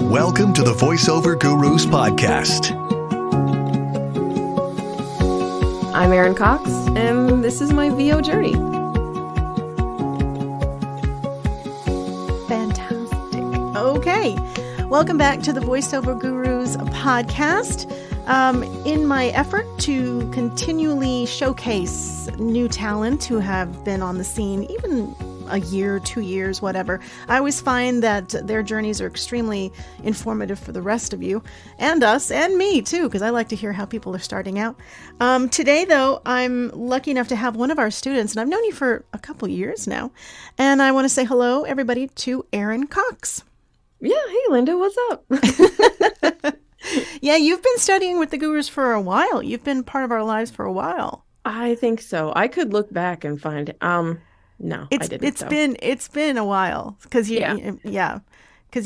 Welcome to the Voiceover Gurus podcast. I'm Erin Cox, and this is my VO journey. Fantastic. Okay. Welcome back to the Voiceover Gurus podcast. In my effort to continually showcase new talent who have been on the scene, even a year, 2 years, whatever, I always find that their journeys are extremely informative for the rest of you and us and me too, because I like to hear how people are starting out. Today, though, I'm lucky enough to have one of our students, and I've known you for a couple years now, and I want to say hello, everybody, to Erin Cox. Yeah, hey Linda, what's up? Yeah, you've been studying with the Gurus for a while. You've been part of our lives for a while. I think so. I could look back and find no, I didn't. It's been a while because you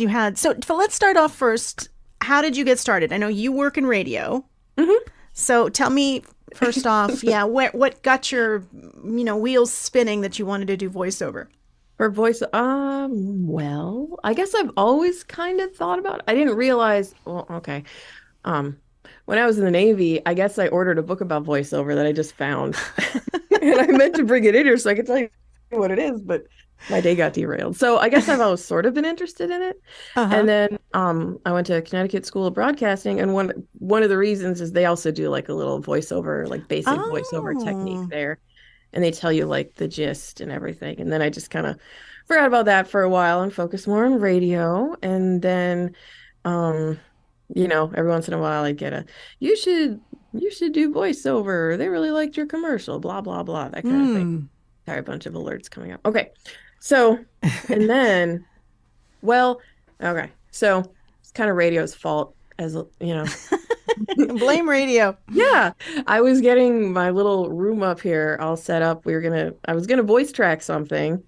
had so let's start off first. How did you get started? I know you work in radio. Mm-hmm. So tell me first off, what got your wheels spinning that you wanted to do voiceover? For voice, well, I guess I've always kind of thought about it. I didn't realize, when I was in the Navy, I guess I ordered a book about voiceover that I just found. And I meant to bring it in here so I could tell you what it is, but my day got derailed. So I guess I've always sort of been interested in it. Uh-huh. And then I went to Connecticut School of Broadcasting, and one of the reasons is they also do like a little voiceover, like basic voiceover technique there. And they tell you like the gist and everything. And then I just kind of forgot about that for a while and focused more on radio. And then, every once in a while I'd get you should do voiceover. They really liked your commercial, blah, blah, blah, that kind of thing. Sorry, a bunch of alerts coming up. Okay. So, and then, so it's kind of radio's fault as, Blame radio. Yeah. I was getting my little room up here all set up. I was going to voice track something,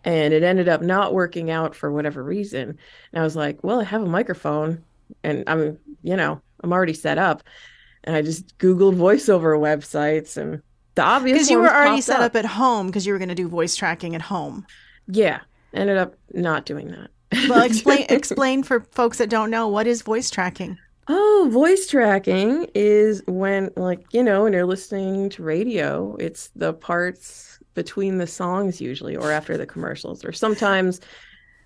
and it ended up not working out for whatever reason. And I was like, well, I have a microphone and I'm already set up. And I just Googled voiceover websites, and the obvious because you were already set up at home because you were going to do voice tracking at home. Yeah. Ended up not doing that. Well, explain for folks that don't know, what is voice tracking? Oh, voice tracking is when, when you're listening to radio, it's the parts between the songs usually, or after the commercials, or sometimes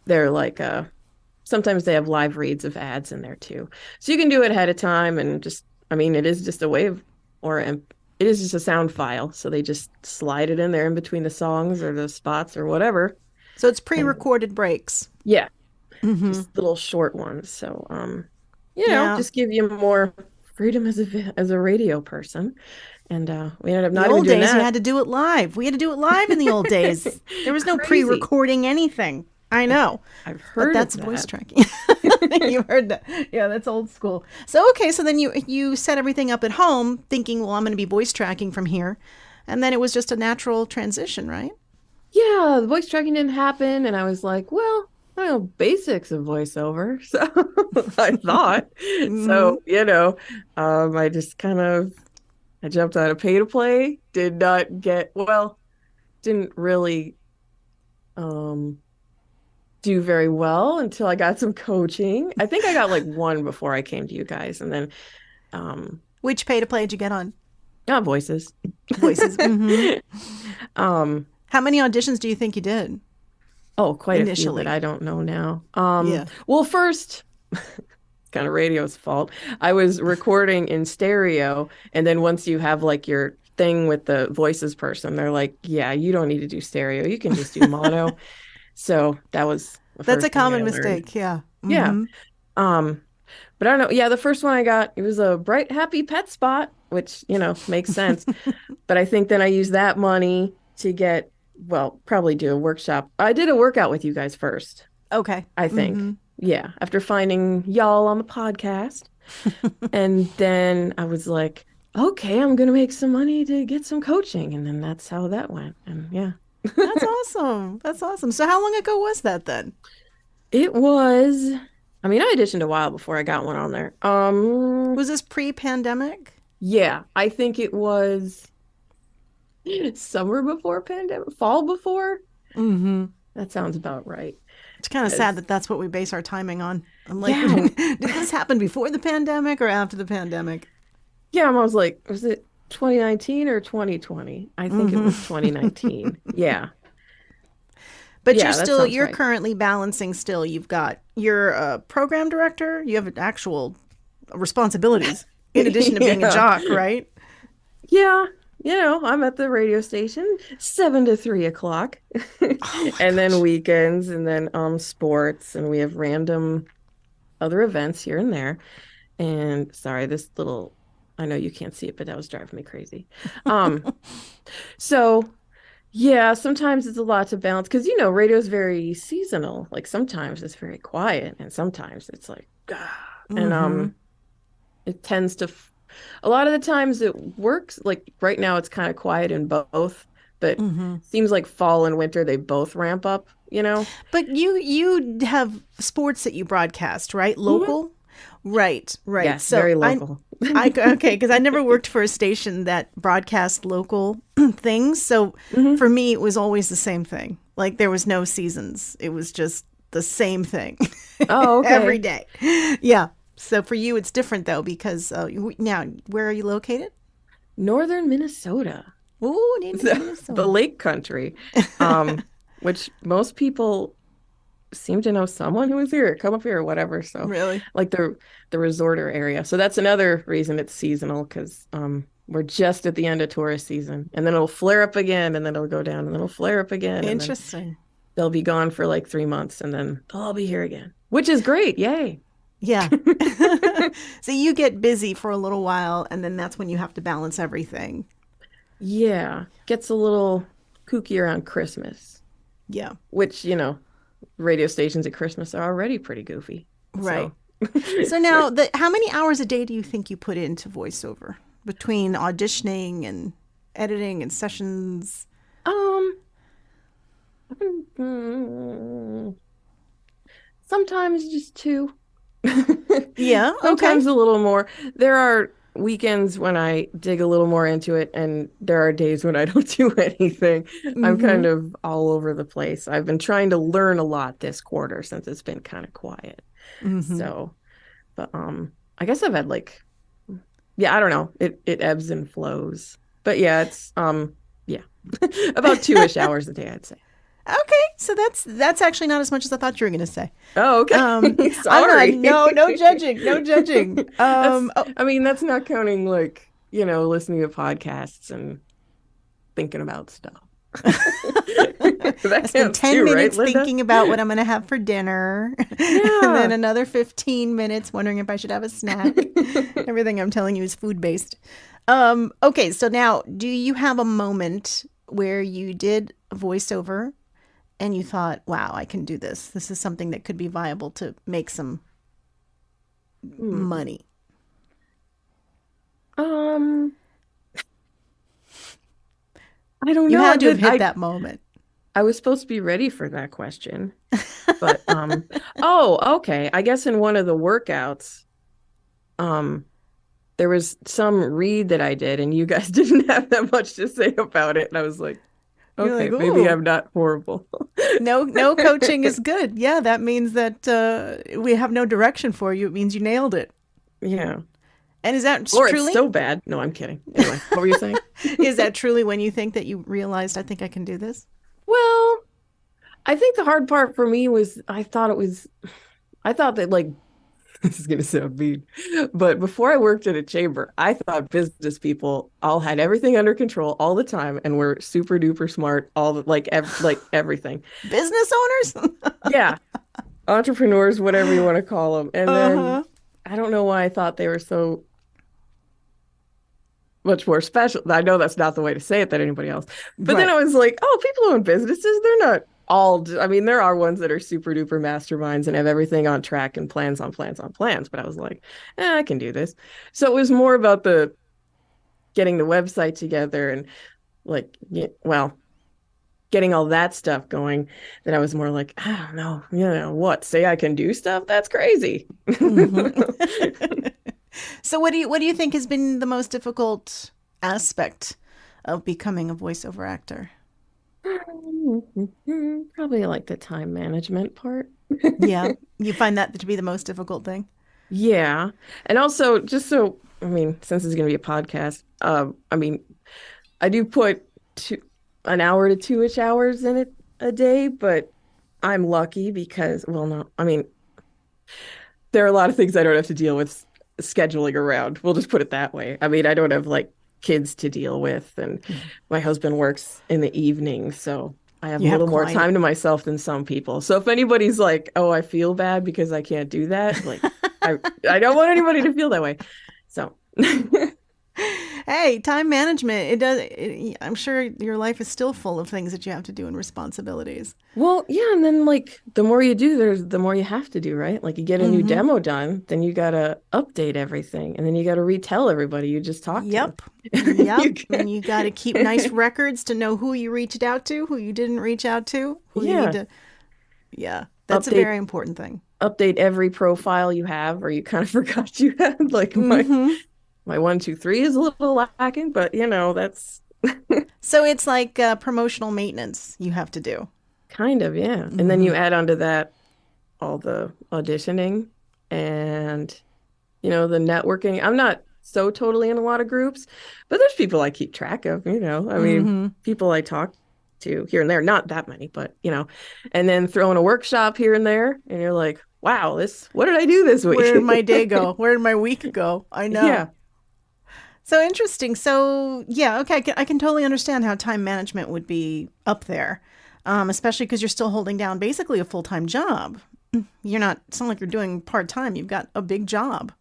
they're sometimes they have live reads of ads in there too. So you can do it ahead of time, and it is just a wave, it is just a sound file. So they just slide it in there in between the songs or the spots or whatever. So it's pre-recorded breaks. Yeah. Mm-hmm. Just little short ones. So, just give you more freedom as a radio person. And we ended up not even doing that. In the old days, you had to do it live. We had to do it live in the old days. There was no pre-recording anything. I know. I've heard but that's voice tracking. You heard that. Yeah, that's old school. So, okay, so then you set everything up at home thinking, well, I'm going to be voice tracking from here. And then it was just a natural transition, right? Yeah, the voice tracking didn't happen. And I was like, well, I know basics of voiceover. So I thought. Mm-hmm. So, I just I jumped on a pay to play. Didn't really do very well until I got some coaching. I think I got like one before I came to you guys. And then which pay to play did you get on? Voices. Mm-hmm. How many auditions do you think you did? Oh, quite initially. A few that I don't know now. Well, first, kind of radio's fault. I was recording in stereo, and then once you have like your thing with the voices person, they're like, yeah, you don't need to do stereo. You can just do mono. So that's a common mistake. Yeah. Mm-hmm. Yeah. But I don't know. Yeah. The first one I got, it was a bright, happy pet spot, which, makes sense. But I think then I used that money to probably do a workshop. I did a workout with you guys first. Okay. I think. Mm-hmm. Yeah. After finding y'all on the podcast. And then I was like, okay, I'm going to make some money to get some coaching. And then that's how that went. And yeah. That's awesome. That's awesome. So how long ago was that then? It was, I auditioned a while before I got one on there. Was this pre-pandemic? Yeah. I think it was summer before pandemic, fall before. Mm-hmm. That sounds about right. It's kind of sad that that's what we base our timing on. I'm like, Yeah. did this happen before the pandemic or after the pandemic? Yeah, I was like, was it 2019 or 2020? I think it was 2019. Yeah. But Yeah, that sounds you're right. currently balancing still. You're a program director. You have actual responsibilities in addition to being a Yeah. jock, right? Yeah. I'm at the radio station 7 to 3 o'clock. And then weekends and then sports, and we have random other events here and there. And sorry, I know you can't see it, but that was driving me crazy. So yeah, sometimes it's a lot to balance because radio is very seasonal. Like sometimes it's very quiet and sometimes it's like and it tends to a lot of the times it works. Like right now it's kind of quiet in both, but seems like fall and winter they both ramp up, But you have sports that you broadcast, right? Local? Right. Yes, So very local. Okay, because I never worked for a station that broadcast local things. So for me, it was always the same thing. Like there was no seasons. It was just the same thing. Oh, okay. Every day. Yeah. So for you, it's different though, because now, where are you located? Northern Minnesota. Ooh, Minnesota. The lake country, which most people seem to know someone who is here, come up here or whatever. So Really? like the resorter area. So that's another reason it's seasonal because we're just at the end of tourist season, and then it'll flare up again, and then it'll go down, and then it'll flare up again. Interesting. They'll be gone for like 3 months, and then they'll all be here again, which is great. Yay. Yeah. So you get busy for a little while, and then that's when you have to balance everything. Yeah. Gets a little kooky around Christmas, Yeah. which, radio stations at Christmas are already pretty goofy. Right. So. So now, how many hours a day do you think you put into voiceover between auditioning and editing and sessions? Sometimes just 2. Yeah. Sometimes a little more. There are weekends when I dig a little more into it, and there are days when I don't do anything. I'm kind of all over the place. I've been trying to learn a lot this quarter since it's been kind of quiet. So, but I guess I've had I don't know. It ebbs and flows. But yeah, it's about 2-ish hours a day, I'd say. Okay, so that's actually not as much as I thought you were going to say. Oh, okay. Sorry. No judging, no judging. That's not counting listening to podcasts and thinking about stuff. I spend 10 minutes thinking about what I'm going to have for dinner, and then another 15 minutes wondering if I should have a snack. Everything I'm telling you is food-based. Okay, so now, do you have a moment where you did voiceover and you thought, wow, I can do this. This is something that could be viable to make some money? I don't know. You had to have hit that moment. I was supposed to be ready for that question. But, okay. I guess in one of the workouts, there was some read that I did, and you guys didn't have that much to say about it. And I was like, okay, maybe I'm not horrible. No coaching is good. Yeah, that means that we have no direction for you. It means you nailed it. Yeah. And is that or truly? It's so bad. No, I'm kidding. Anyway, what were you saying? Is that truly when you think that you realized, I think I can do this? Well, I think the hard part for me was I thought that this is going to sound mean, but before I worked at a chamber, I thought business people all had everything under control all the time and were super duper smart, everything. Business owners? Yeah. Entrepreneurs, whatever you want to call them. And then I don't know why I thought they were so much more special. I know that's not the way to say it than anybody else. But then I was like, people who own businesses, they're not all, there are ones that are super duper masterminds and have everything on track and plans on plans on plans. But I was like, I can do this. So it was more about getting the website together and getting all that stuff going. Then I was more like, I don't know, what? Say I can do stuff? That's crazy. So what do you think has been the most difficult aspect of becoming a voiceover actor? Probably like the time management part. Yeah. You find that to be the most difficult thing? Yeah. And also, just so, I mean, since it's going to be a podcast, I mean, I do put an hour to 2-ish hours in it a day, but I'm lucky because, well, no, I mean, there are a lot of things I don't have to deal with scheduling around. We'll just put it that way. I mean, I don't have like kids to deal with, and my husband works in the evening, so I have a little more time to myself than some people. So if anybody's like, "Oh, I feel bad because I can't do that," like I don't want anybody to feel that way. So Hey, time management, I'm sure your life is still full of things that you have to do and responsibilities. well, yeah, and then like the more you do, the more you have to do, right? Like you get a new demo done, then you gotta update everything, and then you gotta retell everybody you just talked to. Yep. And you got to keep nice records to know who you reached out to, who you didn't reach out to, who you need to. Yeah, that's a very important thing. Update every profile you have, or you kind of forgot you had. Like my 1, 2, 3 is a little lacking, but that's So it's like promotional maintenance you have to do. kind of, yeah. And then you add onto that all the auditioning and the networking. I'm not so totally in a lot of groups, but there's people I keep track of, I mean, people I talk to here and there, not that many, but and then throwing a workshop here and there, and you're like, wow, what did I do this week? Where did my day go? Where did my week go? I know. Yeah. So interesting. So yeah, okay, I can totally understand how time management would be up there, especially because you're still holding down basically a full-time job. It's not like you're doing part-time. You've got a big job.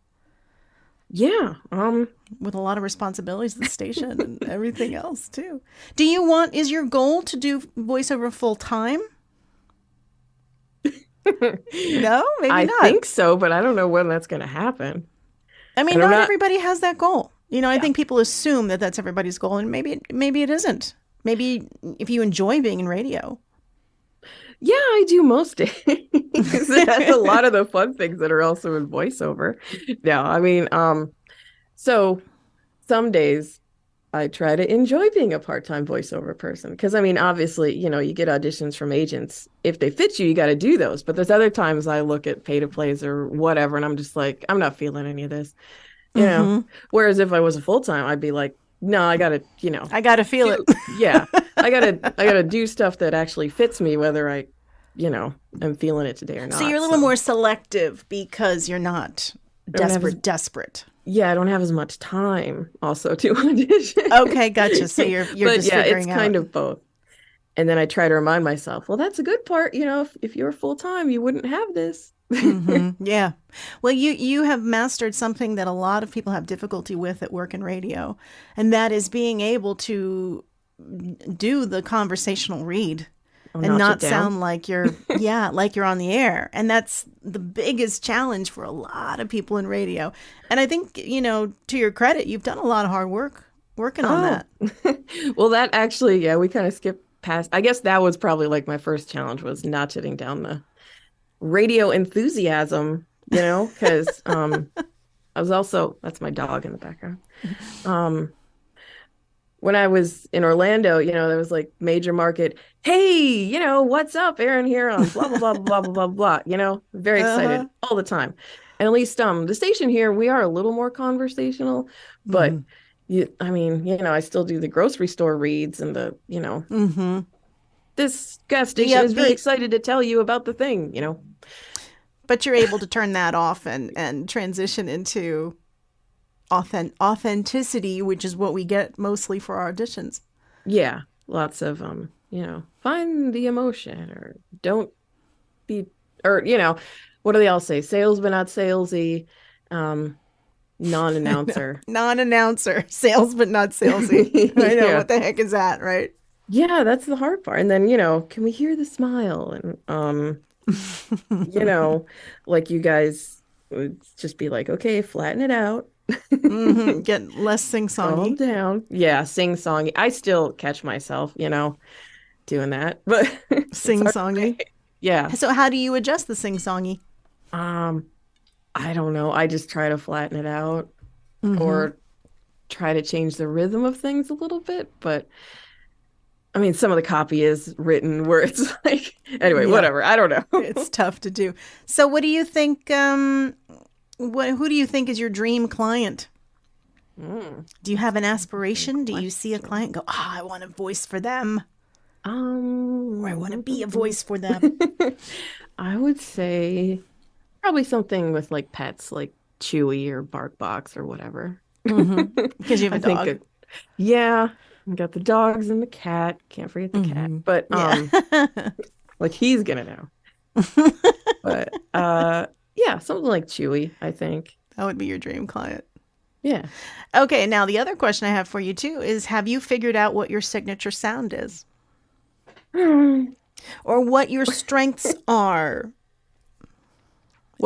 Yeah. With a lot of responsibilities at the station and everything else too. Is your goal to do voiceover full-time? No, maybe not. I think so, but I don't know when that's going to happen. I mean, not everybody has that goal. I think people assume that that's everybody's goal, and maybe it isn't. Maybe if you enjoy being in radio. Yeah, I do most days. It has a lot of the fun things that are also in voiceover. No, I mean, so some days I try to enjoy being a part-time voiceover person because, I mean, obviously, you get auditions from agents. If they fit you, you got to do those. But there's other times I look at pay-to-plays or whatever, and I'm just like, I'm not feeling any of this. Whereas if I was a full-time, I'd be like, no, I gotta, I gotta feel it. Yeah, I gotta do stuff that actually fits me, whether I, I'm feeling it today or not. So you're a little more selective because you're not desperate. Yeah, I don't have as much time also to audition. Okay, gotcha. So you're just figuring it's kind of both. And then I try to remind myself, well, that's a good part. If you were full-time, you wouldn't have this. Yeah. Well, you have mastered something that a lot of people have difficulty with at work in radio, and that is being able to do the conversational read and not sound like you're like you're on the air. And that's the biggest challenge for a lot of people in radio. And I think, to your credit, you've done a lot of hard work working on that. Well, that actually, we kind of skipped past. I guess that was probably like my first challenge, was notching down the radio enthusiasm, because I was also, that's my dog in the background. When I was in Orlando, there was like major market, hey, what's up, Erin here on blah, blah, blah, blah, blah, blah, blah, very excited all the time. And at least the station here, we are a little more conversational, but I still do the grocery store reads and the, this gas station is really excited to tell you about the thing, But you're able to turn that off and transition into authenticity, which is what we get mostly for our auditions. Yeah, lots of find the emotion, or don't be, or what do they all say? Sales but not salesy. Non-announcer. Non-announcer. Sales but not salesy. I know, what the heck is that, right? Yeah, that's the hard part. And then, can we hear the smile? And like you guys would just be like, okay, flatten it out. Get less sing-songy. Calm down. Yeah, sing-songy. I still catch myself, doing that. But sing-songy? Yeah. So how do you adjust the sing-songy? I don't know. I just try to flatten it out or try to change the rhythm of things a little bit. But I mean, some of the copy is written where it's like, anyway, Yeah. whatever. I don't know. It's tough to do. So what do you think, who do you think is your dream client? Do you have an aspiration? Do you see a client and go, I want a voice for them? Or I want to be a voice for them? I would say probably something with like pets, like Chewy or Barkbox or whatever. Because you have a I dog. think yeah, I got the dogs and the cat. Can't forget the cat. But like he's gonna know. But yeah, something like Chewy, I think. That would be your dream client. Yeah. Okay, now the other question I have for you too is, have you figured out what your signature sound is? Or what your strengths are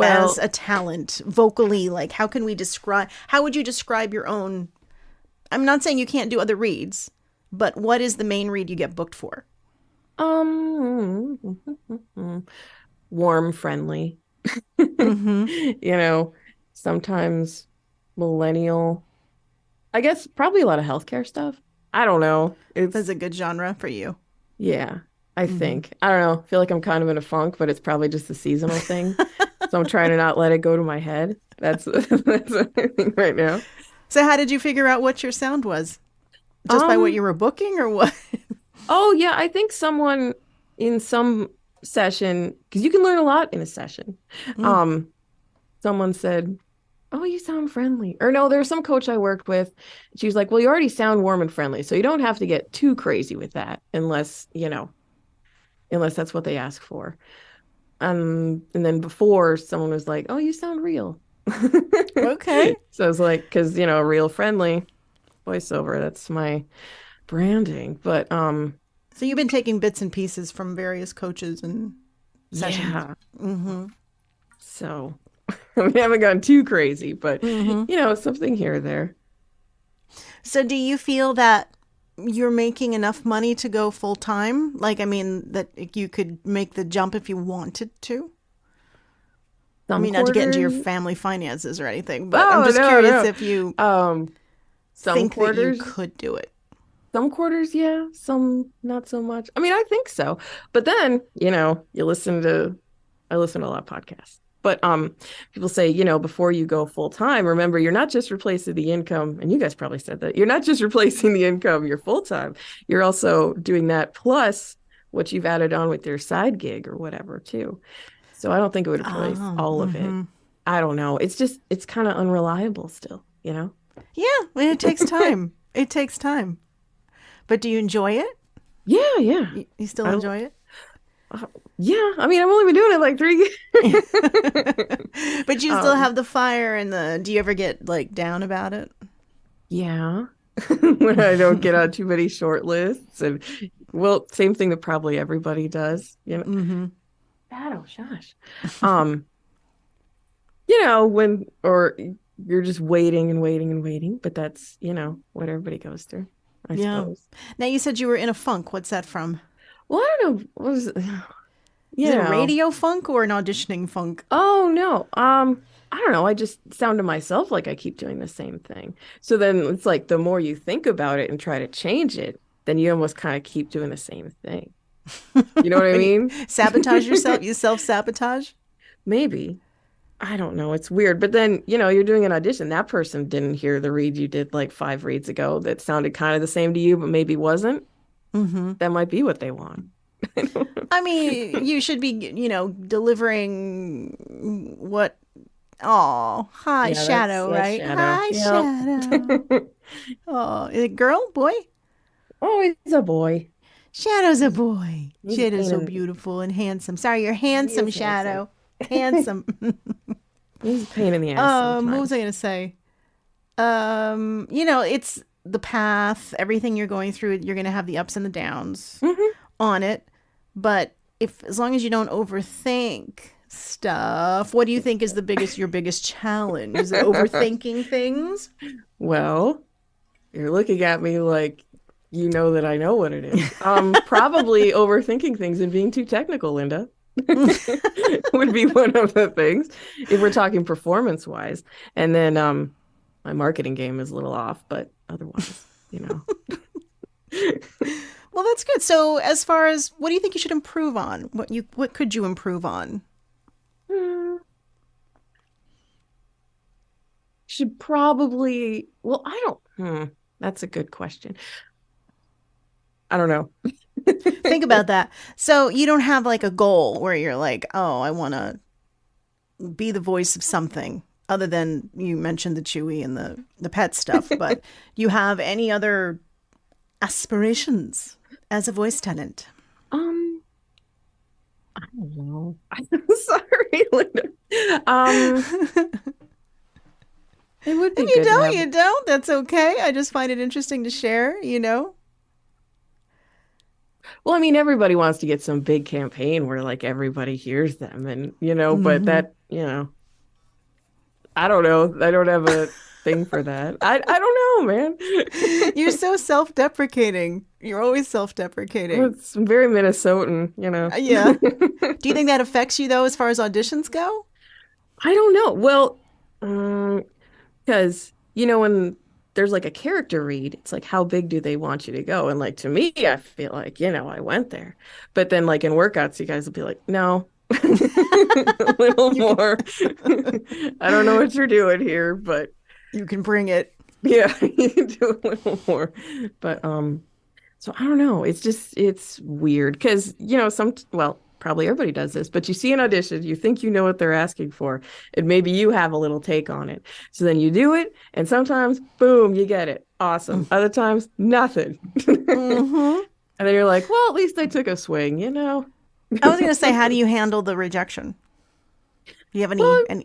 as a talent vocally? Like, how would you describe your own? I'm not saying you can't do other reads, but what is the main read you get booked for? Warm, friendly. You know, sometimes millennial. I guess probably a lot of healthcare stuff. I don't know. That's a good genre for you. Yeah, I think. I don't know. I feel like I'm kind of in a funk, but it's probably just a seasonal thing. So I'm trying to not let it go to my head. That's what I think right now. So how did you figure out what your sound was? Just by what you were booking or what? Oh, yeah. I think someone in some session, because you can learn a lot in a session. Someone said, oh, you sound friendly. Or no, there was some coach I worked with. She was like, well, you already sound warm and friendly. So you don't have to get too crazy with that unless that's what they ask for. And then before someone was like, oh, you sound real. Okay. So I was like, because, real friendly voiceover, that's my branding. But so you've been taking bits and pieces from various coaches and sessions. Yeah. So we haven't gone too crazy, but something here or there. So do you feel that you're making enough money to go full time? Like, I mean, that you could make the jump if you wanted to? I mean, not to get into your family finances or anything, but I'm just curious if you think that you could do it. Some quarters, yeah. Some not so much. I mean, I think so. But then, I listen to a lot of podcasts. But people say, before you go full time, remember, you're not just replacing the income. And you guys probably said that. You're not just replacing the income, you're full time. You're also doing that plus what you've added on with your side gig or whatever, too. So I don't think it would replace all of it. I don't know. It's kind of unreliable still, Yeah, and it takes time. It takes time. But do you enjoy it? Yeah. You still enjoy it? Yeah. I mean, I've only been doing it like 3 years. But you still have the fire and do you ever get like down about it? Yeah. When I don't get on too many short lists. And well, same thing that probably everybody does, Oh, shush. or you're just waiting and waiting and waiting, but that's, what everybody goes through, I suppose. Now you said you were in a funk. What's that from? Well, I don't know. What was it? Is it a radio funk or an auditioning funk? Oh, no. I don't know. I just sound to myself like I keep doing the same thing. So then it's like the more you think about it and try to change it, then you almost kind of keep doing the same thing. You know what I mean? Sabotage yourself? You self-sabotage? Maybe. I don't know. It's weird. But then, you're doing an audition. That person didn't hear the read you did like 5 reads ago that sounded kind of the same to you, but maybe wasn't. That might be what they want. I mean, you should be, delivering what... Oh, hi, Shadow, right? Shadow. Hi, Shadow. Oh, is it girl, boy? Oh, he's a boy. Shadow's a boy. He's Shadow's so beautiful and handsome. Sorry, you're handsome, Shadow. Handsome. He's a pain in the ass. What was I going to say? It's the path, everything you're going through, you're going to have the ups and the downs on it. But as long as you don't overthink stuff, what do you think is your biggest challenge? Is it overthinking things? Well, you're looking at me like you know that I know what it is. Probably overthinking things and being too technical, Linda. Would be one of the things if we're talking performance wise. And then my marketing game is a little off, but otherwise, Well, that's good. So as far as what do you think you should improve on? What could you improve on? Should probably, well, that's a good question. I don't know. Think about that. So you don't have like a goal where you're like, oh, I want to be the voice of something other than you mentioned the Chewy and the pet stuff, but you have any other aspirations as a voice talent? I don't know. I'm sorry, Linda. It would be If good you to don't, have- you don't. That's okay. I just find it interesting to share, you know? Well, I mean, everybody wants to get some big campaign where like everybody hears them and, but that, I don't know. I don't have a thing for that. I don't know, man. You're so self-deprecating. You're always self-deprecating. It's very Minnesotan, Yeah. Do you think that affects you, though, as far as auditions go? I don't know. Well, because, when there's like a character read, it's like, how big do they want you to go? And like, to me, I feel like, I went there. But then like in workouts, you guys will be like, no, a little more. I don't know what you're doing here, but you can bring it. Yeah, you can do a little more. But, so I don't know. It's weird because, probably everybody does this, but you see an audition, you think you know what they're asking for, and maybe you have a little take on it. So then you do it, and sometimes, boom, you get it. Awesome. Other times, nothing. Mm-hmm. And then you're like, well, at least I took a swing, I was going to say, how do you handle the rejection? Do you have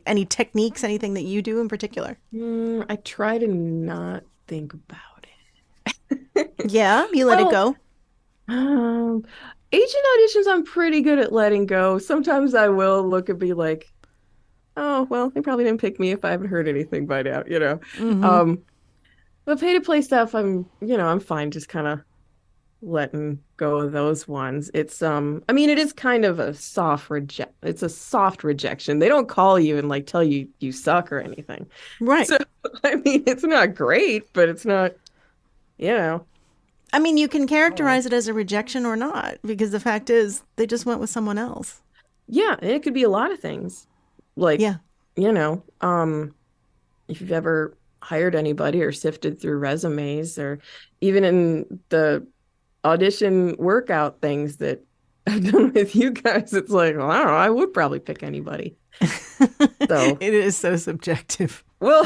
any techniques, anything that you do in particular? I try to not think about it. Yeah, you let it go? Agent auditions, I'm pretty good at letting go. Sometimes I will look and be like, oh, well, they probably didn't pick me if I haven't heard anything by now, Mm-hmm. But pay to play stuff, I'm fine just kind of letting go of those ones. It's, it is kind of a soft rejection. They don't call you and like tell you you suck or anything. Right. So, it's not great, but it's not, you can characterize it as a rejection or not, because the fact is they just went with someone else. Yeah, and it could be a lot of things. Like, yeah. If you've ever hired anybody or sifted through resumes, or even in the audition workout things that I've done with you guys, it's like, well, I don't know, I would probably pick anybody. So it is so subjective. Well,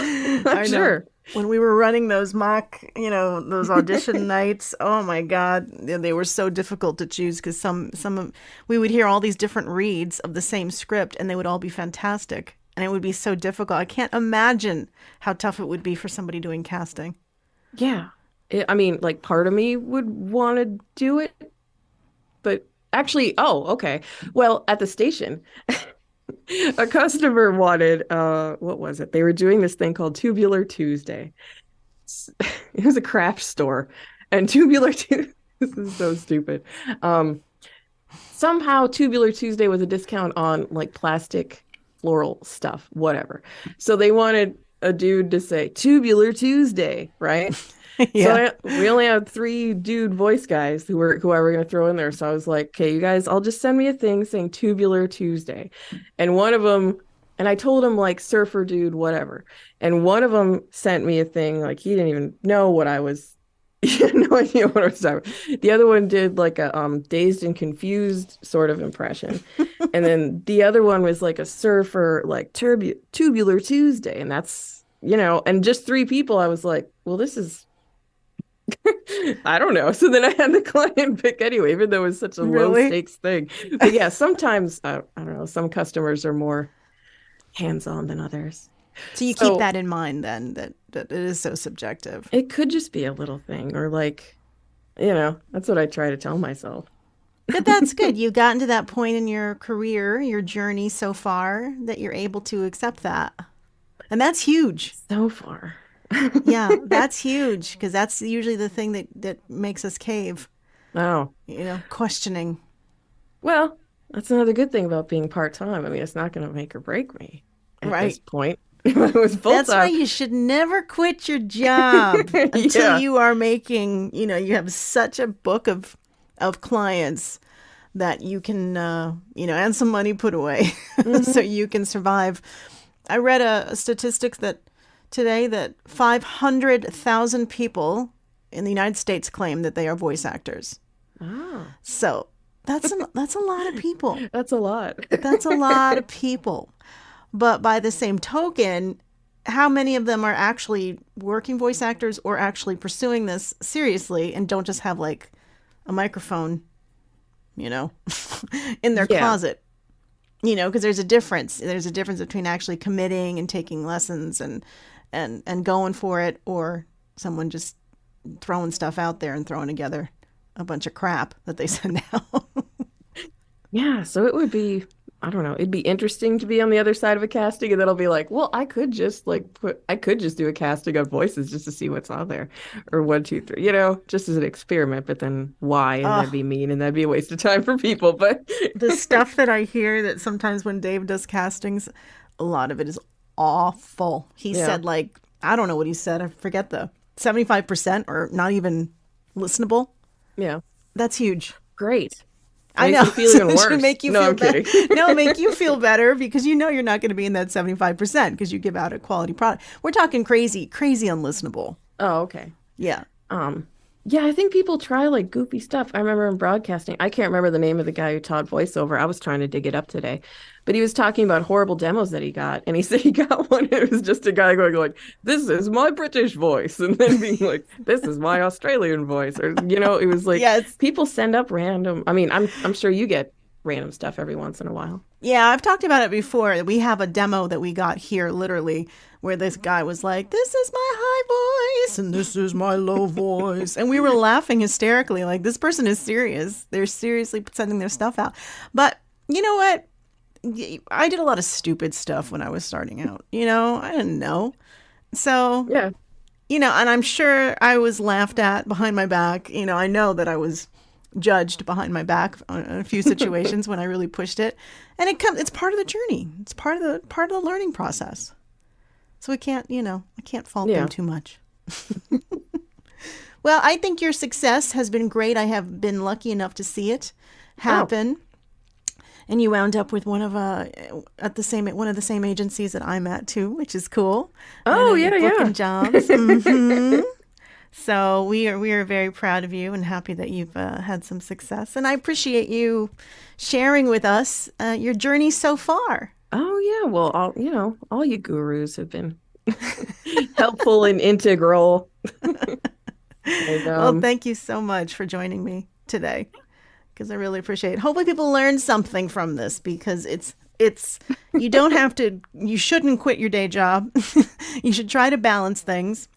I'm sure. When we were running those mock, those audition nights, oh my God, they were so difficult to choose because we would hear all these different reads of the same script and they would all be fantastic. And it would be so difficult. I can't imagine how tough it would be for somebody doing casting. Yeah. Part of me would want to do it. But actually, okay. Well, at the station, a customer wanted, what was it? They were doing this thing called Tubular Tuesday. It was a craft store. And Tubular Tuesday, this is so stupid. Somehow Tubular Tuesday was a discount on like plastic floral stuff, whatever. So they wanted a dude to say Tubular Tuesday, right? Yeah. So we only had 3 dude voice guys who I were going to throw in there. So I was like, okay, you guys, I'll just send me a thing saying Tubular Tuesday. And one of them, and I told him like surfer dude, whatever. And one of them sent me a thing like he didn't even know what I was, he had no idea what I was talking about. The other one did like a dazed and confused sort of impression. And then the other one was like a surfer, like Tubular Tuesday. And that's, and just 3 people, I was like, well, this is, I don't know. So then I had the client pick anyway, even though it was such a low stakes thing. But yeah, sometimes, I don't know, some customers are more hands-on than others. So you keep that in mind then, that it is so subjective. It could just be a little thing, or like, that's what I try to tell myself. But that's good. You've gotten to that point in your career, your journey so far, that you're able to accept that. And that's huge. So far. Yeah, that's huge, because that's usually the thing that makes us cave. Oh. Questioning. Well, that's another good thing about being part-time. It's not going to make or break me at this point. If I was full-time. That's why you should never quit your job until you are making, you have such a book of of clients that you can, and some money put away so you can survive. I read a statistic today that 500,000 people in the United States claim that they are voice actors. Oh. So that's a lot of people. That's a lot. That's a lot of people. But by the same token, how many of them are actually working voice actors or actually pursuing this seriously and don't just have like a microphone, in their closet? Because there's a difference. There's a difference between actually committing and taking lessons and going for it, or someone just throwing stuff out there and throwing together a bunch of crap that they send out. Yeah, so it would be, I don't know, it'd be interesting to be on the other side of a casting, and then I'll be like, well, I could just do a casting on voices just to see what's on there, or 1, 2, 3, just as an experiment. But then why? And that'd be mean, and that'd be a waste of time for people. But the stuff that I hear that sometimes when Dave does castings, a lot of it is awful. He said, like, I don't know what he said. I forget 75% or not even listenable. Yeah, that's huge. Great. I know. Feel even worse. Should make you no, feel I'm better. kidding. No, make you feel better because you're not going to be in that 75% because you give out a quality product. We're talking crazy unlistenable. Oh, okay. Yeah. Yeah, I think people try like goofy stuff. I remember in broadcasting, I can't remember the name of the guy who taught voiceover. I was trying to dig it up today, but he was talking about horrible demos that he got. And he said he got one. It was just a guy going like, this is my British voice. And then being like, this is my Australian voice. Or, it was like, people send up random. I mean, I'm sure you get random stuff every once in a while. Yeah, I've talked about it before. We have a demo that we got here literally where this guy was like, this is my high voice and this is my low voice. And we were laughing hysterically like, this person is serious. They're seriously sending their stuff out. But you know what? I did a lot of stupid stuff when I was starting out. I didn't know. So, yeah. And I'm sure I was laughed at behind my back. I know that I was judged behind my back on a few situations when I really pushed it. And it's part of the journey. It's part of the learning process. So I can't fault them too much. Well, I think your success has been great. I have been lucky enough to see it happen. Oh. And you wound up with one of the same agencies that I'm at too, which is cool. Oh, yeah. Booking jobs. Mm-hmm. So we are very proud of you and happy that you've had some success. And I appreciate you sharing with us your journey so far. Oh, yeah. Well, all you gurus have been helpful and integral. Well, thank you so much for joining me today because I really appreciate it. Hopefully people learn something from this because you shouldn't quit your day job. You should try to balance things.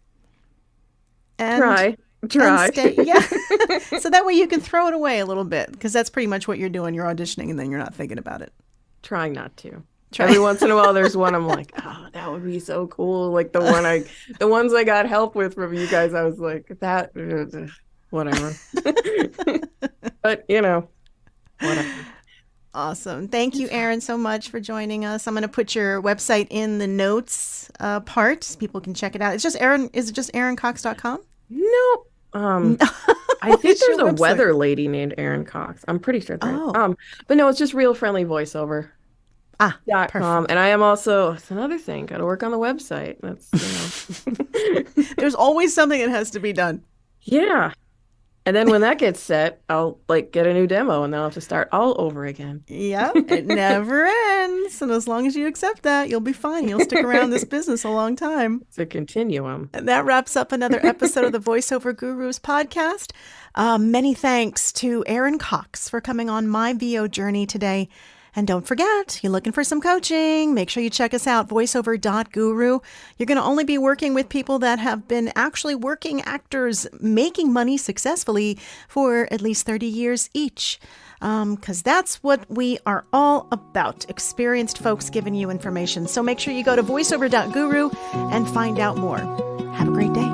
And try. So that way you can throw it away a little bit because that's pretty much what you're doing. You're auditioning and then you're not thinking about it. Trying not to. Every once in a while there's one I'm like, oh, that would be so cool. Like the ones I got help with from you guys, I was like, that whatever. But whatever. Awesome. Thank you, Erin, so much for joining us. I'm going to put your website in the notes part so people can check it out. It's just Erin. Is it just ErinCox.com? No. I think there's a weather lady named Erin Cox. I'm pretty sure that. But no, it's just Real Friendly Voiceover. .com. And I am also, it's another thing, got to work on the website. That's, There's always something that has to be done. Yeah. And then when that gets set, I'll get a new demo and then I'll have to start all over again. Yeah, it never ends. And as long as you accept that, you'll be fine. You'll stick around this business a long time. It's a continuum. And that wraps up another episode of the Voiceover Gurus podcast. Many thanks to Erin Cox for coming on my VO journey today. And don't forget, you're looking for some coaching, make sure you check us out, voiceover.guru. You're going to only be working with people that have been actually working actors making money successfully for at least 30 years each. Because that's what we are all about, experienced folks giving you information. So make sure you go to voiceover.guru and find out more. Have a great day.